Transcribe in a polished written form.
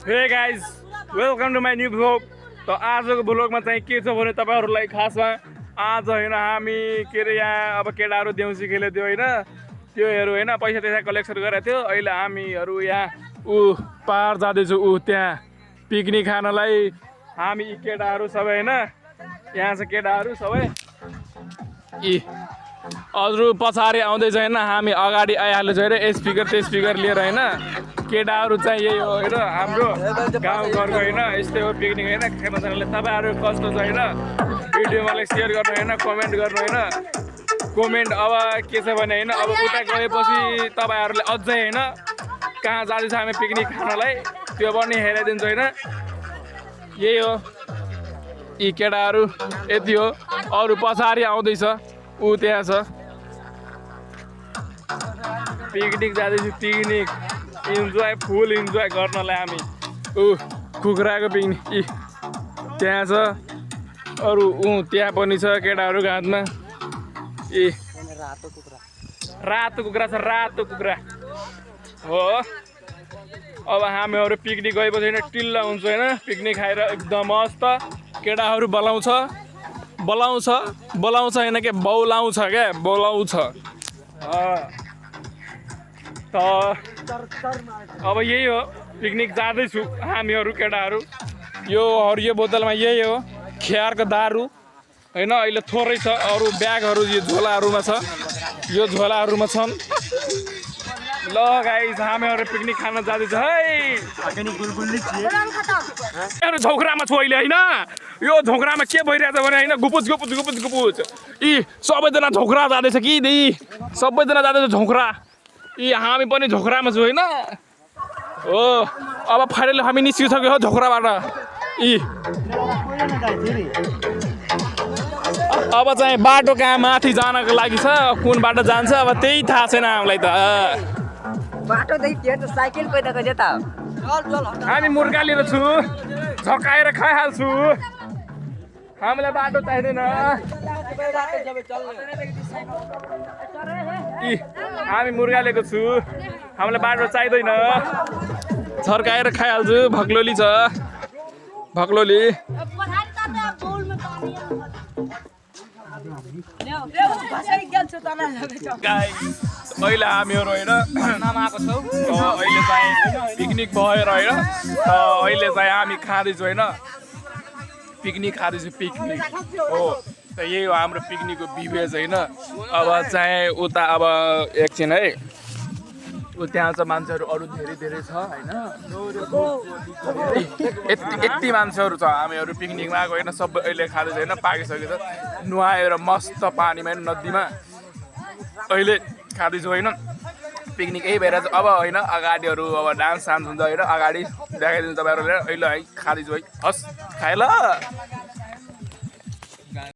हे guys welcome to my new vlog. त आजको भ्लगमा चाहिँ के छ भने तपाईँहरूलाई खासमा आज होइन हामी के अरे यहाँ अब केटाहरू देउसी खेल्यो थियो होइन त्योहरू होइन पैसा त्यसा कलेक्सन गरेको थियो। अहिले हामीहरू यहाँ पार जाँदैछु त्यहाँ पिकनिक खानलाई। हामी यी केटाहरू सबै होइन यहाँ छ केटाहरू सबै अरू पछाडि आउँदैछ होइन हामी अगाडि आइहाल्यो छ होइन स्पिकर लिएर होइन केटाहरू चाहिँ यही हो होइन हाम्रो गाउँघरको होइन यस्तै हो पिकनिक होइन खेल्न जानेले। तपाईँहरू कस्तो छ होइन भिडियोमा सेयर गर्नु होइन कमेन्ट गर्नु होइन कमेन्ट। अब के छ भने होइन अब उता गएपछि तपाईँहरूले अझै होइन कहाँ जाँदैछ हामी पिकनिक खानलाई त्यो पनि हेराइदिन्छु होइन। यही हो यी केटाहरू यति हो अरू पछाडि आउँदैछ त्यहाँ छ पिकनिक जाँदैछु पिकनिक इन्जोय फुल इन्जोय गर्नलाई हामी कुखुराको पिकनिक त्यहाँ छ अरू त्यहाँ पनि छ केटाहरूको हातमा रातो कुखुरा छ रातो कुखुरा हो। अब हामीहरू पिकनिक गएपछि होइन टिल्ला हुन्छ होइन पिकनिक खाएर एकदम मस्त केटाहरू बोलाउँछ होइन के बोलाउँछ क्या बोलाउँछ। त अब यही हो पिकनिक जाँदैछु हामीहरू केटाहरू यो हरियो बोतलमा यही हो खियारको दारू होइन अहिले थोरै छ अरू ब्यागहरू यो झोलाहरूमा छ यो झोलाहरूमा छन्। ल गाइस हामीहरू पिकनिक खान जाँदैछ है झोक्रामा छु अहिले होइन यो झोक्रामा के भइरहेछ भने होइन गुपुच यी सबैजना झोक्रा जाँदैछ कि दी सबैजना जाँदैछ झोक्रा यी हामी पनि झोक्रामा छु होइन हो। अब फाइनली हामी निस्किसक्यो हो झोक्राबाट यी अब चाहिँ बाटो कहाँ माथि जानको लागि छ कुन बाटो जान्छ अब त्यही थाहा छैन हामीलाई त बाटो साइकल पैदा गरे त हामी मुर्गा लिएर छु झकाएर खाइहाल्छु हामीलाई बाटो चाहिँदैन हामी मुर्गा लिएको छु हामीलाई बाटो चाहिँदैन झर्काएर खाइहाल्छु भक्लोली छ भक्लोली अहिले हामीहरू होइन आएको छौँ अहिले चाहिँ पिकनिक भएर होइन अहिले चाहिँ हामी खाँदैछौँ होइन पिकनिक खाँदैछु पिकनिक हो। त यही हो हाम्रो पिकनिकको बिबेज होइन। अब चाहिँ उता अब एकछिन है त्यहाँ चाहिँ मान्छेहरू अरू धेरै छ होइन यति मान्छेहरू छ हामीहरू पिकनिकमा आएको होइन सबै अहिले खाँदैछ होइन पाकिसकेको छ नुहाएर मस्त पानीमा नदीमा अहिले खाँदैछु होइन पिकनिक यही भएर अब होइन अगाडिहरू अब डान्स हुन्छ होइन अगाडि देखाइदिनु तपाईँहरूले अहिले है खाँदैछु है हस् खाए ल।